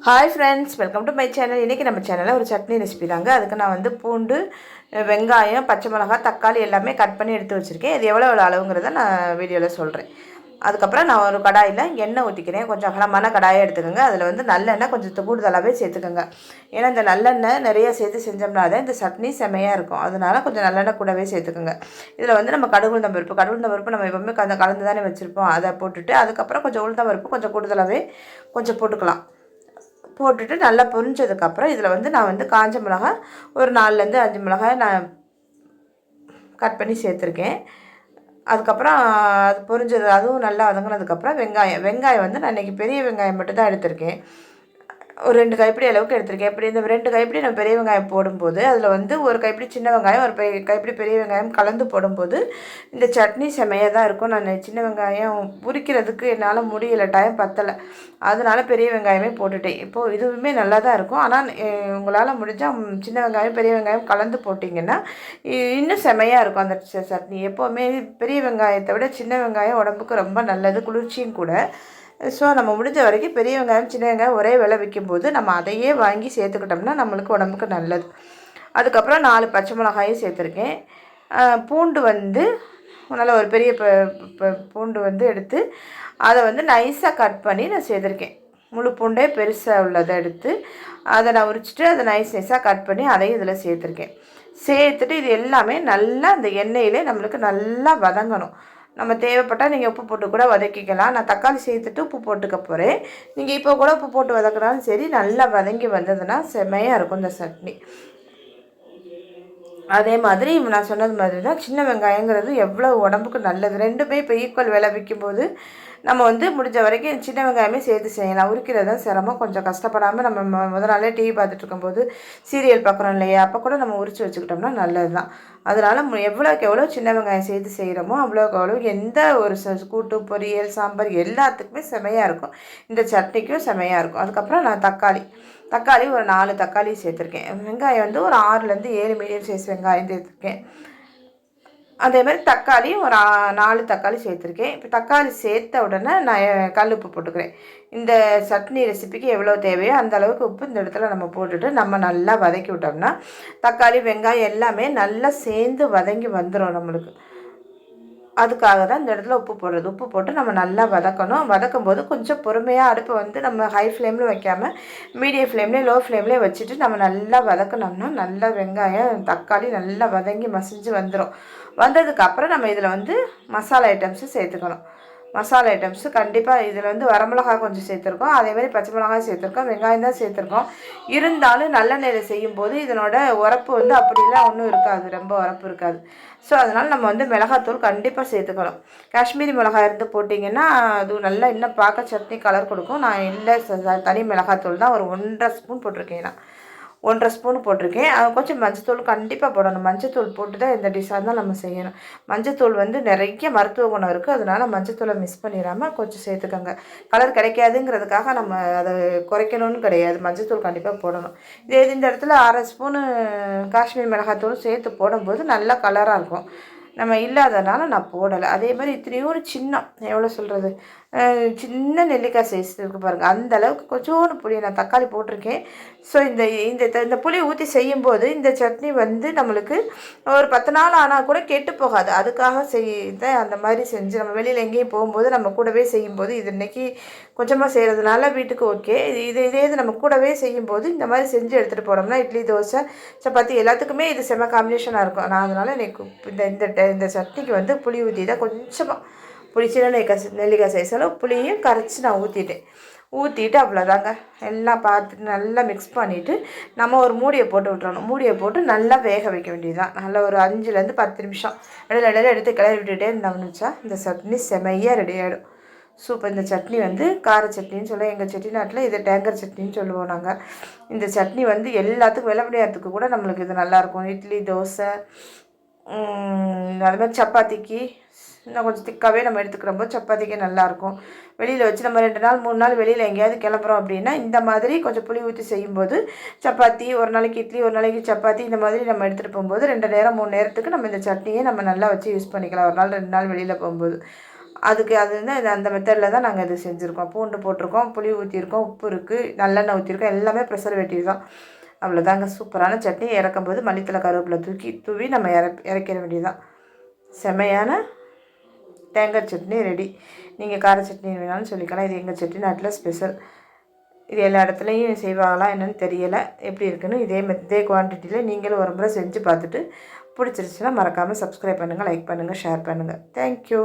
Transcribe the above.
Hi friends, welcome to my channel. இன்றைக்கி நம்ம சேனலில் ஒரு சட்னி ரெசிபி தாங்க. அதுக்கு நான் வந்து பூண்டு, வெங்காயம், பச்சை மிளகாய், தக்காளி எல்லாமே கட் பண்ணி எடுத்து வச்சுருக்கேன். இது எவ்வளோ அளவுங்கிறத நான் வீடியோவில் சொல்கிறேன். அதுக்கப்புறம் நான் ஒரு கடாயில் எண்ணெய் ஊற்றிக்கிறேன். கொஞ்சம் அகலமான கடாயை எடுத்துக்கோங்க. அதில் வந்து நல்லெண்ணெய் கொஞ்சம் கூடுதலாகவே சேர்த்துக்கோங்க. ஏன்னா இந்த நல்லெண்ணெய் நிறைய சேர்த்து செஞ்சோம்னா தான் இந்த சட்னி செமையாக இருக்கும். அதனால கொஞ்சம் நல்லெண்ணெய் கூடவே சேர்த்துக்கோங்க. இதில் வந்து நம்ம கடுகுளுந்தம் பருப்பு நம்ம எப்பவுமே கலந்து தானே வச்சுருப்போம். அதை போட்டுட்டு அதுக்கப்புறம் கொஞ்சம் உளுந்தம் பருப்பு கொஞ்சம் கூடுதலாகவே கொஞ்சம் போட்டுக்கலாம். போட்டுட்டு நல்லா பொரிஞ்சதுக்கப்புறம் இதில் வந்து நான் வந்து காஞ்ச மிளகாய் ஒரு 4லேருந்து 5 மிளகாய் நான் கட் பண்ணி சேர்த்துருக்கேன். அதுக்கப்புறம் அது பொரிஞ்சது, அதுவும் நல்லா வதங்கினதுக்கப்புறம் வெங்காயம் வந்து நான் இன்றைக்கி பெரிய வெங்காயம் மட்டும் தான் எடுத்திருக்கேன். ஒரு 2 கைப்பிடி அளவுக்கு எடுத்திருக்கேன். இப்படி இந்த 2 கைப்பிடி நம்ம பெரிய வெங்காயம் போடும்போது அதில் வந்து ஒரு கைப்பிடி சின்ன வெங்காயம், ஒரு கைப்பிடி பெரிய வெங்காயம் கலந்து போடும்போது இந்த சட்னி செமையாக தான் இருக்கும். நான் சின்ன வெங்காயம் உரிக்கிறதுக்கு என்னால் முடியலை, டைம் பத்தலை. அதனால பெரிய வெங்காயமே போட்டுட்டேன். இப்போது இதுவுமே நல்லா தான் இருக்கும். ஆனால் உங்களால் முடிஞ்சால் சின்ன வெங்காயம் பெரிய வெங்காயம் கலந்து போட்டிங்கன்னா இன்னும் செமையாக இருக்கும் அந்த சட்னி. எப்போவுமே பெரிய வெங்காயத்தை விட சின்ன வெங்காயம் உடம்புக்கு ரொம்ப நல்லது, குளிர்ச்சியும் கூட. ஸோ நம்ம முடிஞ்ச வரைக்கும் பெரிய வெங்காயம் சின்ன வெங்காயம் ஒரே விலை விற்கும்போது நம்ம அதையே வாங்கி சேர்த்துக்கிட்டோம்னா நம்மளுக்கு உடம்புக்கு நல்லது. அதுக்கப்புறம் 4 பச்சை மிளகாயும் சேர்த்துருக்கேன். பூண்டு வந்து நல்ல ஒரு பெரிய பூண்டு வந்து எடுத்து அதை வந்து நைஸாக கட் பண்ணி நான் சேர்த்துருக்கேன். முழு பூண்டே பெருசாக உள்ளதை எடுத்து அதை நான் உரிச்சிட்டு அதை நைஸாக கட் பண்ணி அதையும் இதில் சேர்த்துருக்கேன். சேர்த்துட்டு இது எல்லாமே நல்லா அந்த எண்ணெயிலே நம்மளுக்கு நல்லா வதங்கணும். நம்ம தேவைப்பட்டால் நீங்கள் உப்பு போட்டு கூட வதக்கிக்கலாம். நான் தக்காளி சேர்த்துட்டு உப்பு போட்டுக்க போகிறேன். நீங்கள் இப்போ கூட உப்பு போட்டு வதக்கினாலும் சரி, நல்லா வதங்கி வந்ததுன்னா செமையாக இருக்கும் இந்த சட்னி. அதே மாதிரி நான் சொன்னது மாதிரி தான் சின்ன வெங்காயங்கிறது எவ்வளோ உடம்புக்கு நல்லது. ரெண்டுமே இப்போ ஈக்குவல் விலை விற்கும்போது நம்ம வந்து முடிஞ்ச வரைக்கும் சின்ன வெங்காயமே சேர்த்து செய்யலாம். உரிக்கிறது தான் சிரமம். கொஞ்சம் கஷ்டப்படாமல் நம்ம முதல் நாளே டிவி பார்த்துட்டு இருக்கும்போது சீரியல் பார்க்குறோம் இல்லையா, அப்போ கூட நம்ம உரித்து வச்சுக்கிட்டோம்னா நல்லது தான். அதனால் எவ்வளோக்கு எவ்வளோ சின்ன வெங்காயம் சேர்த்து செய்கிறோமோ அவ்வளோக்கு அவ்வளோ எந்த ஒரு கூட்டு, பொரியல், சாம்பார் எல்லாத்துக்குமே செமையாக இருக்கும். இந்த சட்னிக்கும் செமையாக இருக்கும். அதுக்கப்புறம் நான் தக்காளி ஒரு 4 தக்காளி சேர்த்துருக்கேன். வெங்காயம் வந்து ஒரு 6லேருந்து 7 மீடியம் சைஸ் வெங்காயம் சேர்த்துருக்கேன். அதேமாதிரி தக்காளி ஒரு 4 தக்காளி சேர்த்துருக்கேன். இப்போ தக்காளி சேர்த்த உடனே நான் கல் உப்பு போட்டுக்கிறேன். இந்த சட்னி ரெசிபிக்கு எவ்வளோ தேவையோ அந்த அளவுக்கு உப்பு இந்த இடத்துல நம்ம போட்டுட்டு நம்ம நல்லா வதக்கி விட்டோம்னா தக்காளி வெங்காயம் எல்லாமே நல்லா சேர்ந்து வதங்கி வந்துடும் நம்மளுக்கு. அதுக்காக தான் இந்த இடத்துல உப்பு போடுறது. உப்பு போட்டு நம்ம நல்லா வதக்கணும். வதக்கும் போது கொஞ்சம் பொறுமையாக அடுப்பை வந்து நம்ம ஹை ஃப்ளேமில் வைக்காமல் மீடியம் ஃப்ளேம்லேயே லோ ஃப்ளேம்லேயே வச்சுட்டு நம்ம நல்லா வதக்கினோம்னா நல்லா வெங்காயம் தக்காளி நல்லா வதங்கி மசிஞ்சு வந்துடும். வந்ததுக்கப்புறம் நம்ம இதில் வந்து மசாலா ஐட்டம்ஸு சேர்த்துக்கணும். மசாலா ஐட்டம்ஸு கண்டிப்பாக இதில் வந்து வரமிளகாய் கொஞ்சம் சேர்த்துருக்கோம், அதேமாதிரி பச்சை மிளகாய் சேர்த்துருக்கோம், வெங்காயம் தான் சேர்த்துருக்கோம். இருந்தாலும் நல்லெண்ணெயில் செய்யும்போது இதனோட உரப்பு வந்து அப்படிலாம் ஒன்றும் இருக்காது, ரொம்ப உரப்பு இருக்காது. ஸோ அதனால் நம்ம வந்து மிளகாத்தூள் கண்டிப்பாக சேர்த்துக்கணும். காஷ்மீரி மிளகாய் இருந்து போட்டிங்கன்னா அது நல்லா இன்னும் பார்க்க சட்னி கலர் கொடுக்கும். நான் இல்லை தனி மிளகாத்தூள் தான் ஒரு 1.5 ஸ்பூன் போட்டிருக்கேன். நான் 1.5 ஸ்பூன் போட்டிருக்கேன். கொஞ்சம் மஞ்சத்தூள் கண்டிப்பாக போடணும். மஞ்சத்தூள் போட்டு தான் எந்த டிஷ்ஷாக இருந்தாலும் நம்ம செய்யணும். மஞ்சத்தூள் வந்து நிறைய மருத்துவ குணம் இருக்குது. அதனால் மஞ்சத்தூளை மிஸ் பண்ணிடாமல் கொஞ்சம் சேர்த்துக்கோங்க. கலர் கிடைக்காதுங்கிறதுக்காக நம்ம அதை குறைக்கணும்னு கிடையாது. மஞ்சத்தூள் கண்டிப்பாக போடணும். இந்த இடத்துல 1/2 ஸ்பூனு காஷ்மீர் மிளகாத்தூள் சேர்த்து போடும்போது நல்லா கலராக இருக்கும். நம்ம இல்லாதனால நான் போடலை. அதே மாதிரி இத்தனையோடு சின்ன எவ்வளோ சொல்கிறது, சின்ன நெல்லிக்காய் சைஸ் இருக்குது பாருங்கள், அந்த அளவுக்கு கொஞ்சோண்டு புளி நான் தக்காளி போட்டிருக்கேன். ஸோ இந்த புளி ஊற்றி செய்யும்போது இந்த சட்னி வந்து நம்மளுக்கு ஒரு 10 நாள் ஆனால் கூட கெட்டு போகாது. அதுக்காக அந்த மாதிரி செஞ்சு நம்ம வெளியில் எங்கேயும் போகும்போது நம்ம கூடவே செய்யும்போது இது இன்றைக்கி கொஞ்சமாக செய்கிறதுனால வீட்டுக்கு ஓகே. இதே நம்ம கூடவே செய்யும்போது இந்த மாதிரி செஞ்சு எடுத்துகிட்டு போனோம்னா இட்லி, தோசை, சப்பாத்தி எல்லாத்துக்குமே இது செம்ம காம்பினேஷனாக இருக்கும். நான் அதனால் எனக்கு இந்த சட்னிக்கு வந்து புளி ஊற்றி தான் கொஞ்சமாக சின்ன நெல்லிக்காய் சைஸ் அளவு புளியும் கரைச்சி நான் ஊற்றிட்டு அவ்வளோதாங்க. எல்லாம் பார்த்துட்டு நல்லா மிக்ஸ் பண்ணிவிட்டு நம்ம ஒரு மூடியை போட்டு விட்டுறணும். மூடியை போட்டு நல்லா வேக வைக்க வேண்டியதுதான். நல்லா ஒரு 5லேருந்து 10 நிமிஷம் இடையில எடுத்து கிளறி விட்டுகிட்டே இருந்தோம்னு வச்சா இந்த சட்னி செமையாக ரெடி ஆகிடும். சூப்பர். இந்த சட்னி வந்து கார சட்னின்னு சொல்லுவோம். எங்கள் செட்டிநாட்டில் இதை டேங்கர் சட்னின்னு சொல்லுவோம் நாங்கள். இந்த சட்னி வந்து எல்லாத்துக்கும் விளையாடுறதுக்கு கூட நம்மளுக்கு இது நல்லாயிருக்கும். இட்லி, தோசை, அது மாதிரி சப்பாத்திக்கு இன்னும் கொஞ்சம் திக்காகவே நம்ம எடுத்துக்கிறப்போ சப்பாத்திக்கு நல்லாயிருக்கும். வெளியில் வச்சு நம்ம 2 நாள் 3 நாள் வெளியில் எங்கேயாவது கிளம்புறோம் அப்படின்னா இந்த மாதிரி கொஞ்சம் புளி ஊற்றி செய்யும்போது சப்பாத்தி, ஒரு நாளைக்கு இட்லி, ஒரு நாளைக்கு சப்பாத்தி, இந்த மாதிரி நம்ம எடுத்துகிட்டு போகும்போது 2 நேரம் 3 நேரத்துக்கு நம்ம இந்த சட்னியை நம்ம நல்லா வச்சு யூஸ் பண்ணிக்கலாம். ஒரு நாள் 2 நாள் வெளியில் போகும்போது அதுக்கு அது வந்து அந்த மெத்தடில் தான் நாங்கள் இது செஞ்சுருக்கோம். பூண்டு போட்டிருக்கோம், புளி ஊற்றிருக்கோம், உப்பு இருக்குது, நல்லெண்ணெய் ஊற்றிருக்கோம், எல்லாமே ப்ரிசர்வேட்டிவ் தான். அவ்வளோதாங்க, சூப்பரான சட்னி. இறக்கும்போது மல்லித்தலை கருவேப்பிலை தூவி நம்ம இறக்கிற வேண்டியதுதான். செமையான தேங்காய் சட்னி ரெடி. நீங்கள் கார சட்னி வேணாலும் சொல்லிக்கலாம். இது எங்கள் செட்டிநாட்டில் ஸ்பெஷல். இது எல்லா இடத்துலையும் செய்வாங்களா என்னென்னு தெரியலை. எப்படி இருக்குன்னு இதே குவான்டிட்டியில் நீங்களும் ஒரு முறை செஞ்சு பார்த்துட்டு பிடிச்சிருச்சுன்னா மறக்காமல் சப்ஸ்கிரைப் பண்ணுங்கள், லைக் பண்ணுங்கள், ஷேர் பண்ணுங்கள். தேங்க்யூ.